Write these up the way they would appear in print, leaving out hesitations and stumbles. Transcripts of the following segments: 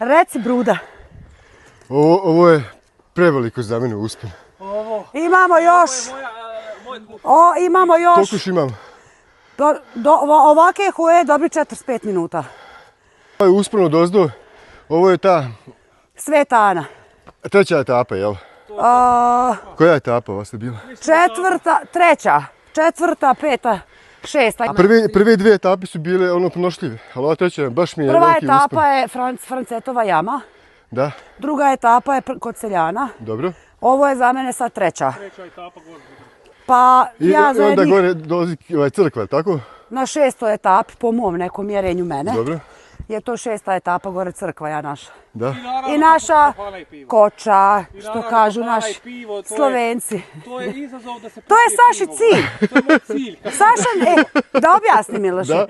Reci Bruda. Ovo je preveliko za mene uspon. Imamo još. Imamo još. Koliko još imam? Ovake koje dobri 45 minuta. Ovo je uspon odozdo. Ovo je ta... Sveta Ana. Treća etapa, jel? Koja etapa ova ste bila? Treća, četvrta, peta, šesta. Prve dvije etape su bile ono ponošljive, ali ova treća baš mi je Prva veliki uspon. etapa je Francetova jama. Da. Druga etapa je kod Seljana. Dobro. Ovo je za mene sad treća. Treća etapa gore. Pa I ja za onda jednih gore dolazi crkva, tako? na 6. etapi, po mom nekom mjerenju mene, Dobro. je to 6. etapa gore crkva, ja naša. Da. I naša koča, I što naravno, kažu hvala naši i pivo, to je- Slovenci. To je izazov da se To je popije Saši pivo. cilj. To je moj cilj. Saša, da objasnim Miloše.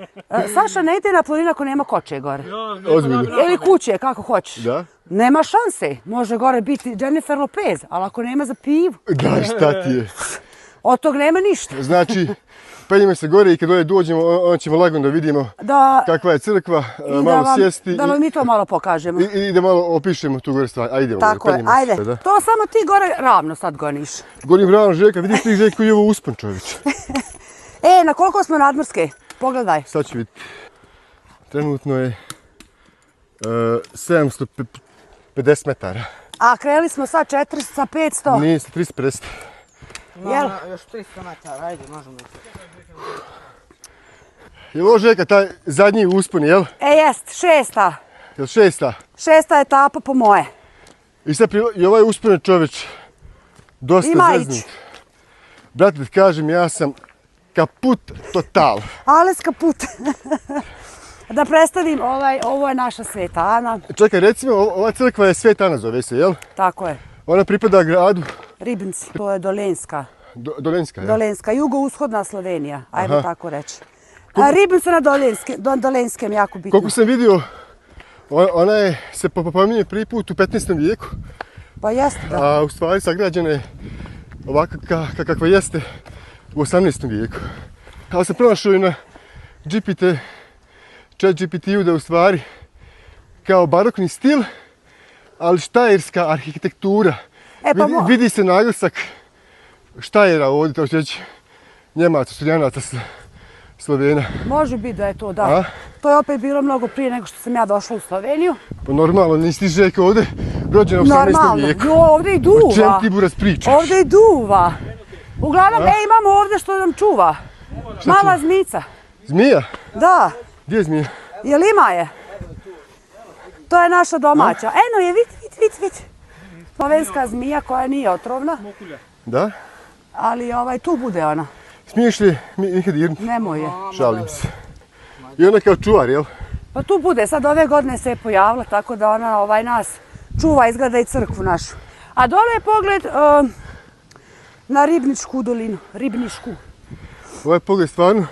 Saša ne ide na planinu ako nema koče gore. Ozbiljno. Ili kuće, kako hoćeš. Da? Nema šanse. Može gore biti Jennifer Lopez, ali ako nema za pivu, Da, šta ti je? od tog nema ništa. Znači, penjemo se gore i kad ovdje dođemo, onda ćemo lagano da vidimo Da, kakva je crkva, i malo sjesti da vam mi to malo pokažemo. i da malo opišemo tu gore stvar. Ajde, Tako je, penjemo se, ajde. da. To samo ti gore ravno sad goniš. Gorim ravno Željka, vidiš ti Željko i ovo uspon čovječ. Na koliko smo nadmorske? Pogledaj. Sad ću vidjeti. Trenutno je 750 metara. A krenuli smo sad 400, 500. Nije 350. Jel? Još 300 metara, ajde, možemo. Je li ovo Željka taj zadnji uspon, jel? Jest, 6. Jel 6. 6. etapa po moje. I sad i ovaj uspon je čovječ dosta Ima zeznut. ići. Brate, da kažem, ja sam kaput total. Aleska put. Da predstavim, ovo je naša Sveta Ana. Čekaj, recimo, ova crkva je Sveta Ana zove se, jel? Tako je. Ona pripada gradu Ribnici. To je Dolenska. Dolenska, jel? Dolenska, jugoushodna Slovenija, ajmo Aha. tako reći. Ribnica na Dolenskem, jako bitno. Koliko sam vidio, ona se pominje prvi put u 15. vijeku, Pa jeste, da. a u stvari sagrađena je ovakva kakva jeste u 18. vijeku. Ali sam pronašao i na ChatGPT-u da je u stvari kao barokni stil, ali štajerska arhitektura. Vidi se naglasak Štajera ovdje, to će reći Njemaca, Srbijanaca, Slovena. Može biti da je to, da. A? To je opet bilo mnogo prije nego što sam ja došla u Sloveniju. Pa normalno, nisi ti Željko ovdje rođena u 18. vijeku. Ovdje i duva. O čem ti buraz pričaš? Ovdje i duva. Uglavnom, imamo ovdje što nam čuva. Mala zmica. Zmija? Da. Gdje je zmija? Jel ima je? To je naša domaća. Eno je, vidi. Slovenska zmija koja nije otrovna, Da? ali tu bude ona. Smiješ li Miha dirnuti? Nemoj je. Šalim se. I ona kao čuvar, jel? Pa tu bude, sad ove godine se je pojavila, tako da ona nas čuva, izgleda i crkvu našu. A dole je pogled na Ribničku dolinu, Ribnišku. Ovaj pogled stvarno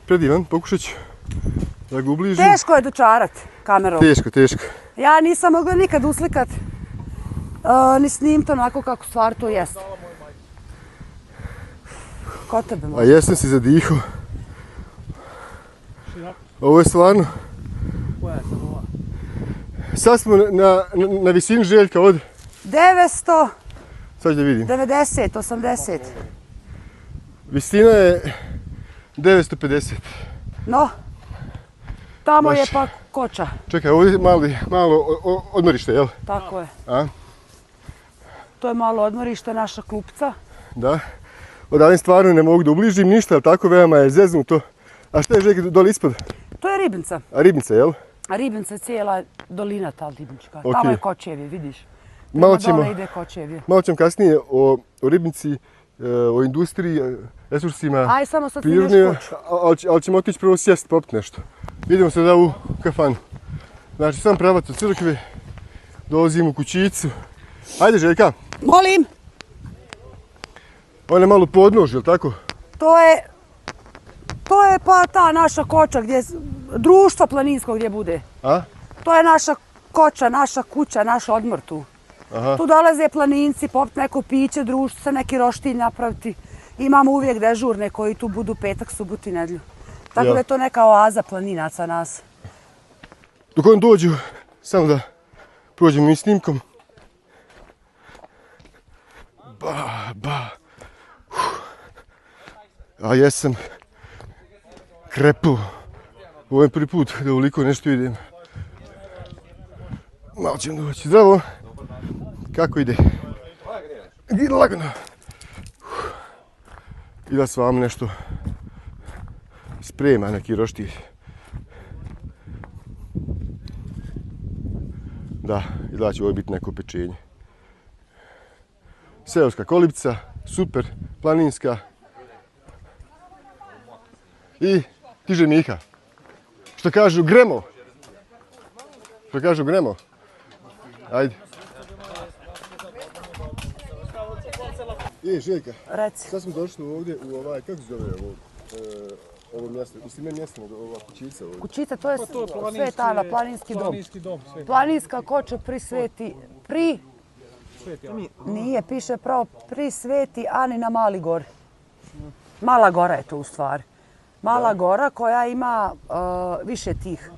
predivan, pokušat ću da ga ubližim. Teško je dočarat kamerom. Teško. Ja nisam mogla nikad uslikat ni snimit onako kako stvar to jest. Ko tebe A može? jesam si zadihao. Ovo je stvarno... Sad smo na visini Željka od... 990, Sad da vidim. 80. Visina je 950. No, tamo Baš. je pa koča. Čekaj, ovdje je malo odmorište, jel? Tako je. A? To je malo odmorište, naša klupca. Da. Odavim stvarno ne mogu da ubližim ništa, ali tako veoma je zeznuto. A šta je Željka dole ispod? To je Ribnica. A Ribnica, jel? A Ribnica je cijela dolina ta Ribnička. Ok. Tamo je Kočevje, vidiš. Malo Prema dole ćemo, ide Kočevje. malo ćemo kasnije o Ribnici, o industriji, resursima Aj, samo sad snimeš prirodnima, koču. ali ćemo otići prvo sjest, popiti nešto. Idemo sada u kafanu. Znači, sam pravac od crkve, dolazimo u kućicu. Ajde Željka, Molim, on je malo podnož, jel tako? to je pa ta naša koča gdje, društvo planinsko gdje bude. A? To je naša koča, naša kuća, naš odmor tu. Aha. Tu dolaze planinci, popiti neko piće, društvo se neki roštilj napraviti. Imamo uvijek dežurne koji tu budu petak, subotu i nedjelju. Tako Jel? da je to neka oaza planinaca nas. Dok on dođu, samo da prođemo i snimkom. A jesam krepo. Ovo je prvi put da ovoliko nešto idem. Malo ćemo doći. Zdravo. Kako ide? Ide lagano. I da s vama nešto sprema, neki roštilj. Da, i da će ovo biti neko pečenje. Seoska kolibica, super, planinska. I tiže Miha. Što kažu gremo. Što kažu gremo. Ajde. Željka, Reci. sad smo došli ovdje u ovaj, kako se zove ovo mjesto? Mislim, ne mjesto, nego ova kućica ovdje. Kućica, to je Sveta Ana, planinski dom. Planinska koča pri Sveti, nije, piše pravo pri Sveti Ani na Mali Gori. Mala Gora je to u stvari. Mala Gora koja ima više tih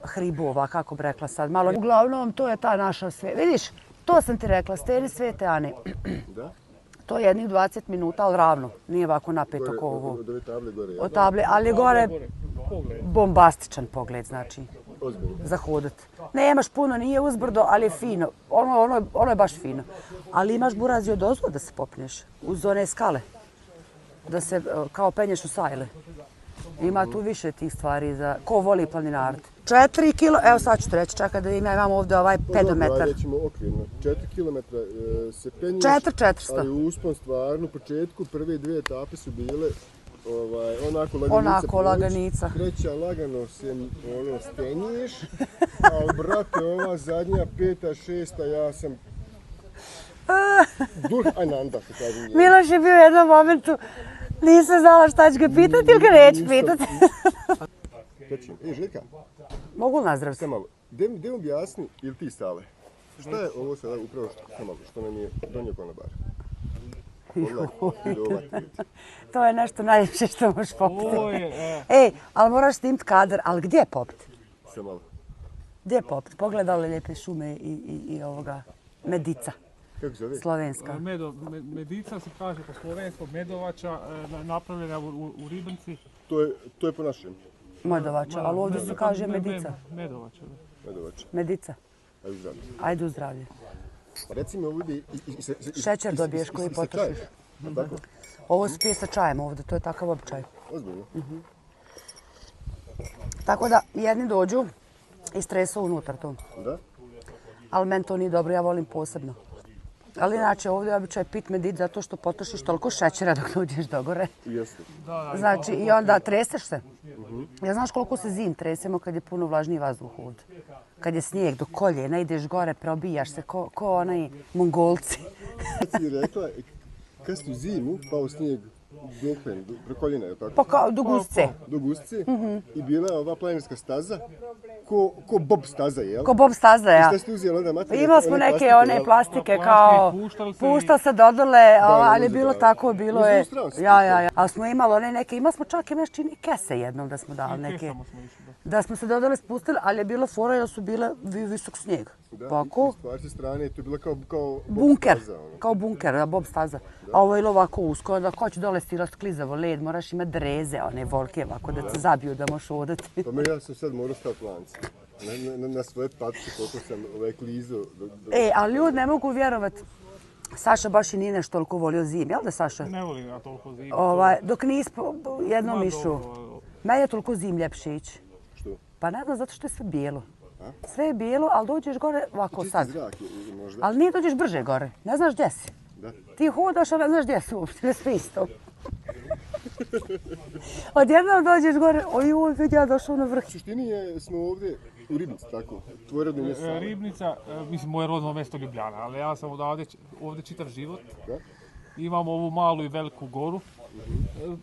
hribova, kako bi rekla sad. Malo. Uglavnom, to je ta naša sve. Vidiš, to sam ti rekla, steni Svete Ane. Da? To je jednih 20 minuta, ali ravno. Nije ovako napeto ko ovo. Od ove table gore. Od table, ali je gore bombastičan pogled, znači. Ozbiljno. Za hodat. Nemaš puno, nije uzbrdo, ali je fino. Ono je baš fino. Ali imaš burazi od ozgo da se popneš. Uz one skale. Da se kao penješ u sajle. Ima tu više tih stvari za ko voli planinariti. 4 kilo, evo sad ću ti reći, čekaj da imam ovdje ovaj pedometar. Rećemo okvirno, 4 km se penješ, 400. ali uspon stvarno, u početku prve dvije etape su bile onako laganica. Treća lagano se stenješ, ali brate ova zadnja, peta, šesta, ja sam duh ajnanda, se kažem. Miloš je bio u jednom momentu, nisam znala šta ću ga pitati ili ga neću pitati. Željka. Mogu li nazdraviti? Samo malo, gdje objasni ili ti Stale? Šta je ovo sada upravo što nam je donio konobar? To je nešto najljepše što možeš popiti. Ej, ali moraš snimiti kadar, ali gdje je popiti? Samo malo. Gdje je popiti? Pogledali lijepe šume i ovoga Medica. Kako zove? Slovenska. Medica se kaže po slovenskog, Medovača, napravljena u Ribnici. To je po našem. Medovača, ali ovdje se kaže Medica. Medovača. Medica. Ajde u zdravlje. Ajde u zdravlje. Reci mi ovdje Šećer dobiješ koji potrošiš. Tako? Ovo se pije sa čajem ovdje, to je takav običaj. Ozbiljno. Tako da jedni dođu i stresu unutar to. Da? Ali meni to nije dobro, ja volim posebno. Ali inače ovdje je običaj pit medit zato što potrošiš toliko šećera dok dođeš do gore. Jeste. Znači i onda treseš se. Ja znaš koliko se zim tresemo kad je puno vlažniji vazduh ovdje. Kad je snijeg do koljena, ideš gore, probijaš se ko onaj Mongolci. Kad si rekla, kad si u zimu pao snijeg do koljena, je tako? Pa do gusce. Do gusce i bila je ova planinarska staza, ko bob staza, jel? Ko bob staza, ja. I šta ste uzeli onda materije? Imali smo neke one plastike kao pušta se dodole, ali je bilo tako, bilo je. Ja. Ali smo imali one neke, imali smo čak i nešto čini kese jednom da smo dali neke. Da smo se dodale spustili, ali je bilo fora jer su bile visok snijeg. Da, i stvar sa strane, to je bila kao bunker, bob staza. kao bunker, bob staza. A ovo je ovako usko, onda ko će dole stilat klizavo led, moraš imati dreze, one volke ovako da te zabiju da možeš odati. Pa ja sam sad morao staviti lance. Na svoje patice koliko sam klizao. Ali ljudi ne mogu vjerovati. Saša baš i nije nešto toliko volio zim, jel da Saša? Ne volim ja toliko zim. Dok nisi jednom išao. Meni je toliko zim ljepše ići. Što? Pa ne znam, zato što je sve bijelo. Sve je bijelo, ali dođeš gore ovako sad. Čisti zrak je možda. Ali nije dođeš brže gore, ne znaš gdje si. Da. Ti hodaš, ali ne znaš gdje si uopšte, sve isto. Odjednom dođeš gore, oj, vidi ja došao na vrh. U suštini smo ovdje u Ribnici, tako? Tvoje rodno mjesto Sale. Ribnica, mislim, moje rodno mjesto Ljubljana, ali ja sam ovdje čitav život. Da? Imam ovu malu i veliku goru.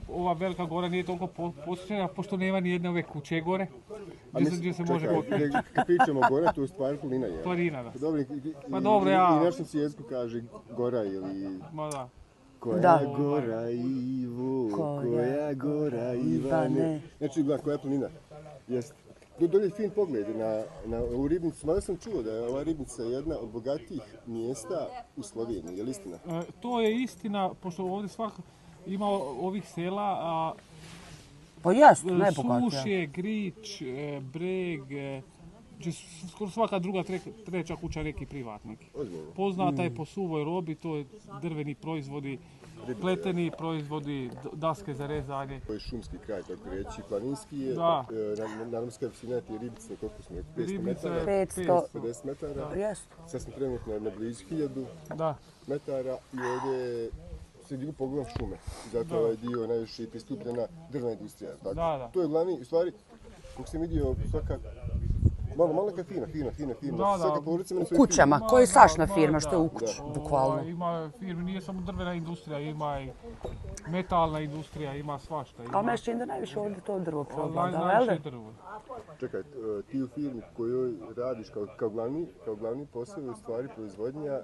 Ova velika gora nije toliko posjećena, pošto nema ni jedne ove kuće gore. Gdje se može popiti. Kad pričamo gore, to je stvar planina, jel? Planina, da. Dobro, Pa dobro, ja... I našem svijesku kaže gora ili... Ma da. Koja gora Ivo, koja gora Ivane. Znači, gleda, koja planina. Jeste. Dolje je fin pogled na ovu ribnicu, mada sam čuo da je ova ribnica jedna od bogatijih mjesta u Sloveniji, je li istina? To je istina, pošto ovdje svako ima ovih sela, a Pa jest, najbogatija. Sušje, Grič, Breg, skoro svaka druga, treća kuća neki privatnik. Ozbiljno. Poznata je po suvoj robi, to je drveni proizvodi, pleteni proizvodi, daske za rezanje. To je šumski kraj, tako reći, planinski je. Da. Nadmorska visina je ribice, koliko smo rekli, 500 Ribica metara. je 50 metara. Jest. Sad smo trenutno na blizu 1000 Da. metara i ovdje je sredinu pogledom šume. Zato ovaj dio najviše je pristupljena drvna industrija. Tako. Da. To je glavni, u stvari, kako sam vidio, svaka malo neka fina. Da. Svaka porodica ima U svoju kućama, firmu. koji je sašna Da, firma, da, što je u kući, bukvalno. Ima firme, nije samo drvena industrija, ima i metalna industrija, ima svašta. Ali meni se čini da najviše ovdje to drvo prevlada, jel Najviše da? drvo. Čekaj, ti u firmi kojoj radiš kao glavni posao je u stvari proizvodnja,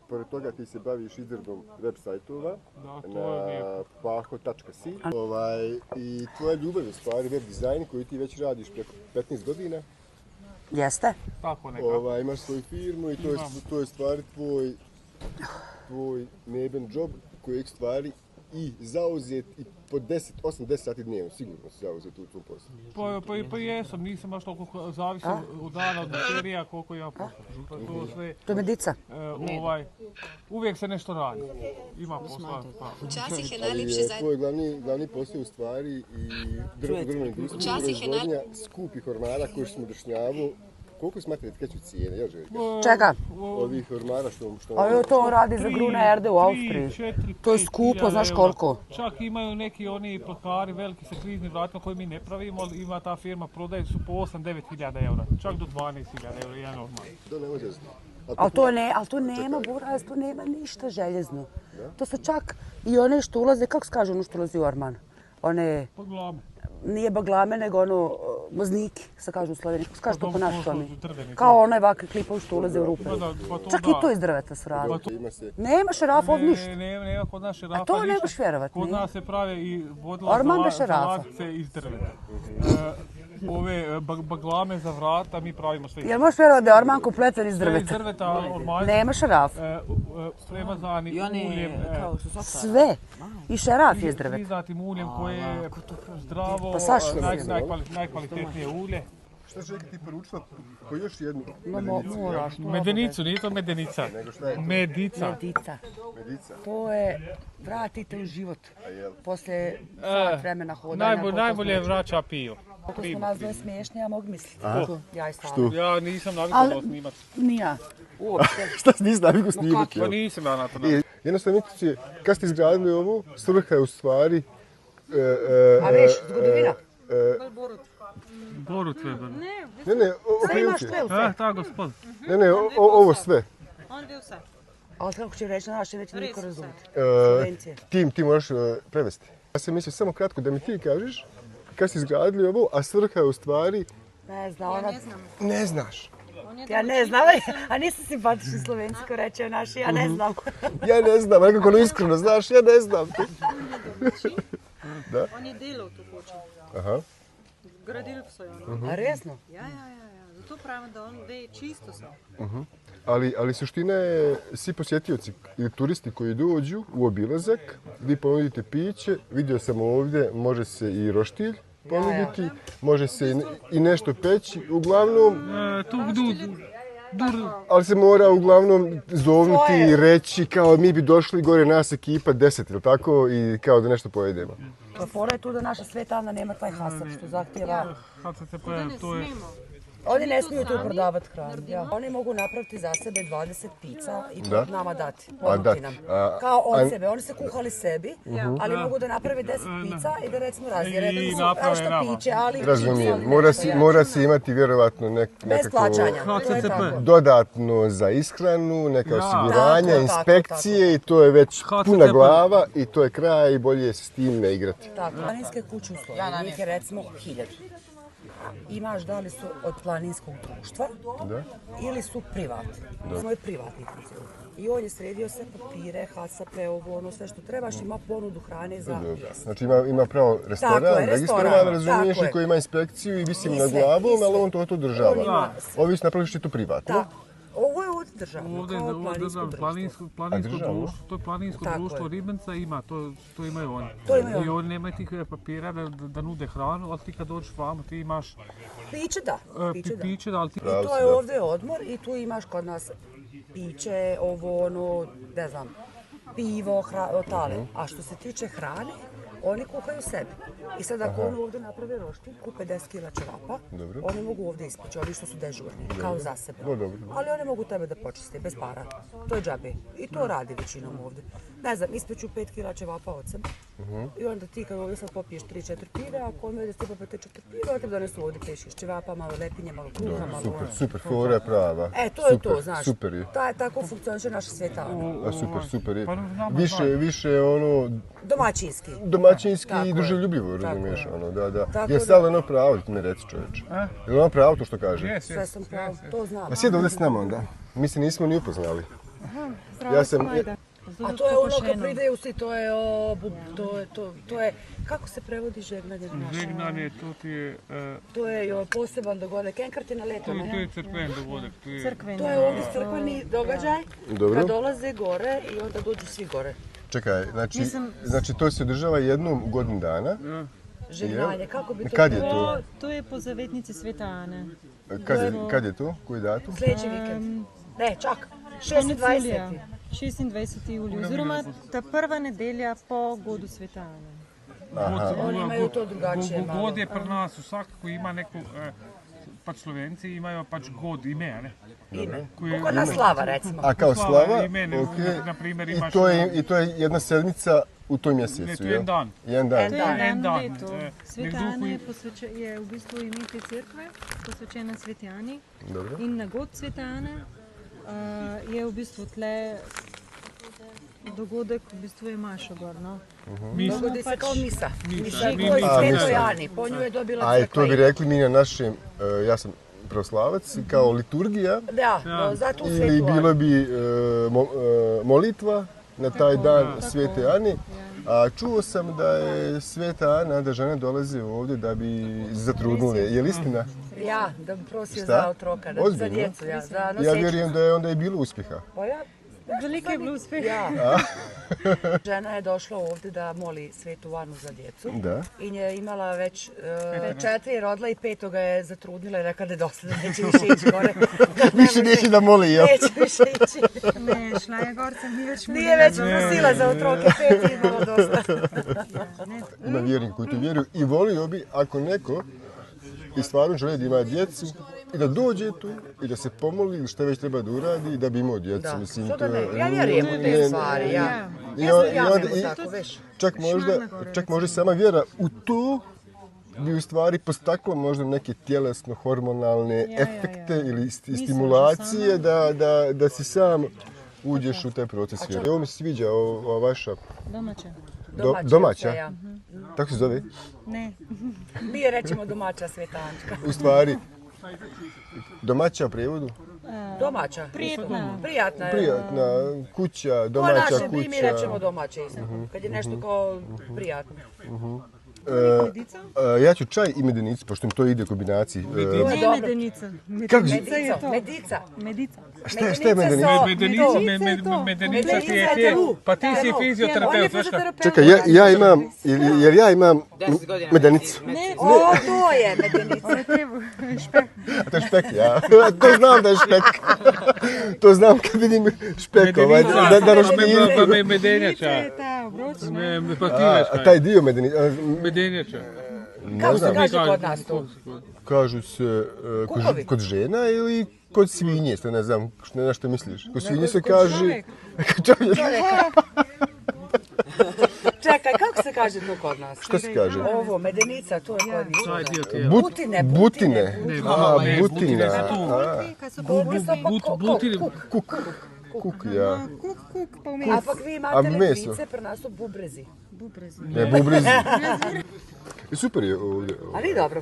pored toga ti se baviš izradom web sajtova Da, to je na lijepo. paho.si i tvoja ljubav je u stvari web dizajn koji ti već radiš preko 15 godina. Jeste? Tako nekako. Imaš svoju firmu i to je stvari tvoj neben job kojeg stvari i zauzet i po 8-10 sati dnevno, sigurno si zauzet u tom poslu. Pa jesam, nisam baš toliko zavisan od dana, od materija koliko ja poslu. To sve, To je medica. uvijek se nešto radi. Ima posla. Včasih je Ali najlepše je za... tvoj glavni posao u stvari i drvna industrija, proizvodnja skupih ormara koje smo dršnjavu. Koliko smatrate kreću cijene, ja želim? Čega? Ovih ormara što... A to on radi za Gruna Erde u Austriji. To je skupo, znaš koliko? Čak imaju neki oni plakari veliki sa kliznim vratima koje mi ne pravimo, ali ima ta firma, prodaje su po 8-9 hiljada eura. Čak do 12 hiljada eura, jedan ormar. To ne može znati. Ali to nema, Buraz, to nema ništa željezno. To su čak i one što ulaze, kako se kaže ono što ulazi u orman? One, Baglame. nije baglame, nego ono, mozniki, se kaže u Sloveniji. Kako se kaže to po našu to mi? Drveni. Kao onaj ovakvi klipovi što ulaze u rupe. Pa to Čak da. i to iz drveta su radili. Ima se... Nema šarafov ništa. Nema kod nas šarafa A to ništa. ne možeš vjerovat, Kod nije. nas se prave i vodila Orman bez za šarafa. vratice iz drveta. Ove baglame za vrata mi pravimo sve iz Jel možeš vjerovat da je orman kompletan iz sve iz drveta? drveta, ormani, Nema šaraf. premazani I one, uljem, kao što su Sve. I šaraf je iz drveta. priznatim uljem koje je zdravo, Pa sašlo je. najkvalitetnije ulje. Šta čekaj ti poručila po još jednu Moraš. Medenicu, nije to medenica. nego šta je to? Medica. Medica. Medica. To je, vratite u život. jel? Poslije sat vremena hodanja. Najbolje vraća pivo. Koliko smo nas dvoje smiješni, ja mogu misliti. Ja i Sala. Što? Ja nisam navikao to snimat. Ni ja. Uopšte. Šta nisi naviku snimati, Pa jel? nisam ja na to navikao. Jednostavno, kad ste izgradili ovu, svrha je u stvari... A veš, zgodovina. Borut sve. Ne, Sve imaš okrenuti. sve u sve. Tak, gospod. Ne, ovo sve. Ali kako ću reći na naše, neće niko razumjeti. E, Slovencije. Ti moraš prevesti. Ja sam mislio samo kratko da mi ti kažeš kad ste izgradili ovo, a svrha je u stvari... Ne znam, ona... Ne znaš. Ja ne znam, a nisu simpatični Slovenci ko reče naši, ja ne znam. Ja ne znam, nekako ono iskreno, znaš, ja ne znam. On je delal to kočo. Aha. Gradili so jo. A resno? Ja. Zato pravim, da on da je čisto so. Ali suština je, svi posjetioci ili turisti koji dođu u obilazak, vi ponudite piće, vidio sam ovdje, može se i roštilj ponuditi, može se i nešto peći, uglavnom, ali se mora uglavnom zovnuti i reći kao mi bi došli gore nas ekipa 10, ili tako, i kao da nešto pojedemo. Pa fora je tu da naša Sveta Ana nema taj hasap što zahtjeva. To je... Oni ne smiju tu prodavati hranu. Oni mogu napraviti za sebe 20 pizza i to nama dati. Ponuti nam. Kao od sebe. Oni se kuhali sebi, ali mogu da naprave 10 pizza i da recimo razdijelaju. Što piće, ali... Razumijem, mora se imati vjerovatno Bez nekako plaćanja. To je tako. dodatno za ishranu, neka osiguranja, Tako, inspekcije i to je već puna glava i to je kraj i bolje je se s tim ne igrati. Tako, planinske kuće u Sloveniji, njih je recimo 1000. imaš da li su od planinskog društva Da. ili su privatni. Moj privatni cijel. I on je sredio sve papire, hasape, ovo, ono, sve što trebaš, ima ponudu hrane za jest. Znači ima pravo restoran, Tako je, registrovan, restoran, razumiješ, tako i je. koji ima inspekciju i visi I nad sve, glavom, i sve. ali on to On održava. ima sve. Ovi su napravili što je to privatno. Tako. Ovo je od državno, Ovdje kao ovo planinsko društvo. planinsko državno? društvo, to je planinsko Tako društvo je. Ribenca ima, to imaju oni. To imaju oni. I oni nemaju tih papira da nude hranu, ali ti kad dođeš vamo ti imaš Piće da, piće da. piće, ali ti... I to je ovdje odmor i tu imaš kod nas piće, ovo ono, ne znam, pivo, tale. A što se tiče hrane, oni kuhaju sebi. I sad ako oni ovdje naprave roštilj, kupe 10 kila ćevapa, Dobro. oni mogu ovdje ispeći, oni što su dežurni, kao za sebe. Dobro. Ali oni mogu tebe da počiste, bez para. To je džabe. I to radi većinom ovdje. Ne znam, ispeću 5 kila ćevapa od sebe. I onda ti kad ovdje sad popiješ 3-4 pive, ako on vede ti popijete 4 pive, onda te donesu ovdje 5-6 ćevapa, malo lepinje, malo kruha, malo Super, ono. super, fora je prava. E, to je Super, to, znaš. Super je. Tako funkcioniše naša sveta. A super je. Pa znamo, Više ono Domaćinski. domaćinski Tako i je. druželjubivo, Tako razumiješ, je. ono, da. Tako Je da- sad ono pravo, ti mi reci čovječe. Je li ono pravo to što kaže? Sve sam pravo, to znam. Pa sjedi ovdje s nama onda. Mi se nismo ni upoznali. Ja sam... A to je ono kad pridaju svi, to je, to je, kako se prevodi žegnanje na našem? Žegnanje, to ti je... To je poseban dogodek, enkarti na leto, To ne? je crkven dogodek. To je ovdje crkveni događaj, Dobro. kad dolaze gore i onda dođu svi gore. Čekaj, znači to se održava jednom u godinu dana. Žegnanje, kako bi to Kad je bilo? to? To je po zavetnici Sveta Ane. Kad je to? Koji datum? Sljedeći vikend. Ne, čak, Konec 26. julija. 26. julij, oziroma ta prva nedelja po godu Sveta Ane. Oni imaju to drugačije malo. God je pri nas, vsak, ko ima neku... Pač Slovenci imajo pač god, ime, ne? Ime. Ko je- Kod nas Slava, recimo. A kao Slava, slava, ime, ne, okej. na primjer, I imaš to je jedna sedmica u tom mjesecu, Ne, to je jedan dan. Jedan dan. To je Dan. en En dan dan, v letu. Sveta nekdo, Ana ki- je v bistvu ime te cerkve, posvečena Sveti Ani. Dobro. In na god Sveta Ane je v bistvu tle dogodek, v bistvu je Maša gor, no. Dogodi se kao misa. Misa je mi- koji A, Svetoj misa. Ani, po nju je dobila A to crkva bi ime. rekli mi na našem, ja sam pravoslavac, kao liturgija, Da, zato u ili Svetu bilo Ani. bi molitva na taj dan Svete Ani. A čuo sam da je Sveta Ana, da žene dolaze ovdje da bi zatrudnule. Je li istina? Ja, da bi prosio Šta? za otroka, za Ozbiljno? djecu, za Ja noseću. vjerujem da je onda i bilo uspjeha. Pa ja, Veliki je bil uspeh. ja. Žena je došla ovdje da moli Svetu Anu za djecu. Da. I je imala već 4 rodila i 5 je zatrudnila i rekla da je dosta, da neće više ići gore. Više neće da moli, jel? Neće više ići. Ne, šla je gor, sem ni več Nije već prosila za otroke, 5 je imala dosta. Ima vjernika koji to vjeruju i volio bi ako neko i stvarno želi da ima djecu i da dođe tu i da se pomoli ili što već treba da uradi i da bi imao djecu. Da, Mislim, što to da je- ne, ja vjerujem u te stvari, ja. Ja sam tako, veš. Čak možda sama vjera u to bi u stvari postaklo možda neke tjelesno-hormonalne efekte ili stimulacije da si sam uđeš u taj proces vjere. Ovo mi se sviđa, ova vaša Domača. domaća, Ja. tako se zove, Ne. Mi je rećemo domaća Sveta Ančka. u stvari domaća u prijevodu, Domaća. Prijetna. Prijatna je. prijatna kuća, Po domaća našem bi mi kuća. rećemo domaće isto. Kad je nešto kao prijatno. Ja ću čaj i medenicu, pošto mi to ide u kombinaciji. Ne dobro. medenica. Kako Medenica je to. Medica. Medica. Šta je medenica? Medenica ti je ti, pa ti si fizioterapeut, znaš kako? Čekaj, jer ja imam 10 godina medenicu. Ne, O, to je medenica. A to je špek, ja. To znam da je špek. To znam kad vidim špek, da roštine. Pa medenjača. je ta obročna. Pa ti veš A kaj. taj dio medenica, Medenjača. Kako se kaže kod nas to? kažu se Kukovi. kod žena ili kod svinje, što ne znam, na što misliš. Kod svinje se kaže... čovjek. Kod čovjeka. Čekaj, kako se kaže to kod nas? Što se kaže? Ovo, medenica, to je kod Taj dio nas. tijela. Butine. Butine. Ne, A, ne, butine butina. su tu. A, Kad su Butine, kuk, ja. kuk, pa A vmes. pak vi A imate meso? ledvice, pri nas su bubrezi. bubrezi. Ne, bubrezi. I super je ovdje. Ali dobro.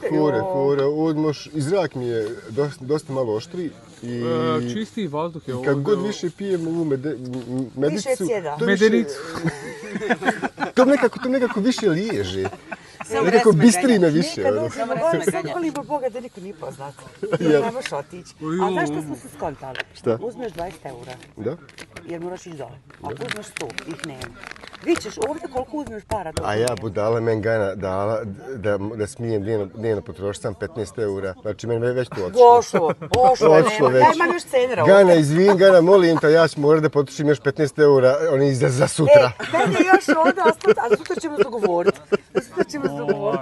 Fore, i zrak mi je dosta malo oštri i Čisti vazduh je ovo. kad god više pijem ovu medicu, sjeda. to više, Medenicu. to nekako više liježe. Nekako bistri me više. Kad ono. dođemo gore, sad kolimo Boga da niko nije poznat. Ne možeš otići. A znaš što smo se skontali? Šta? Uzmeš 20 eura, Da? jer moraš ići dole. Ako uzmeš 100, ih nema. Vi ćeš ovdje koliko uzmeš para. A ja budala men Gana dala da smijem dnevno potrošiti sam 15 eura. Znači meni već to otišlo. Pošlo, Otišlo nema. već. Ja imam još cenera ovdje. Gana, izvin, Gana, molim te, ja ću morat da potrošim još 15 eura, oni za sutra. Meni je još ovdje ostati, a sutra ćemo se dogovoriti.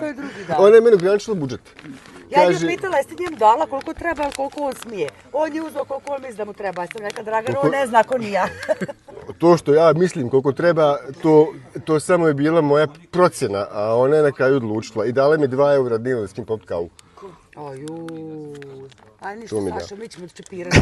To je drugi dan. Ona je meni ograničila budžet. Ja nju Kaže- pitala, jeste njemu dala koliko treba, ali koliko on smije. On je uzeo koliko on misli da mu treba. Ja sam rekla, Dragan, on ne zna ako ni ja. To što ja mislim koliko treba, to samo je bila moja procjena, a ona je na kraju odlučila. I dala mi 2 eura dnevno da s kim popit kavu. Aj ništa, To mi da. Saša, mi ćemo čepirati.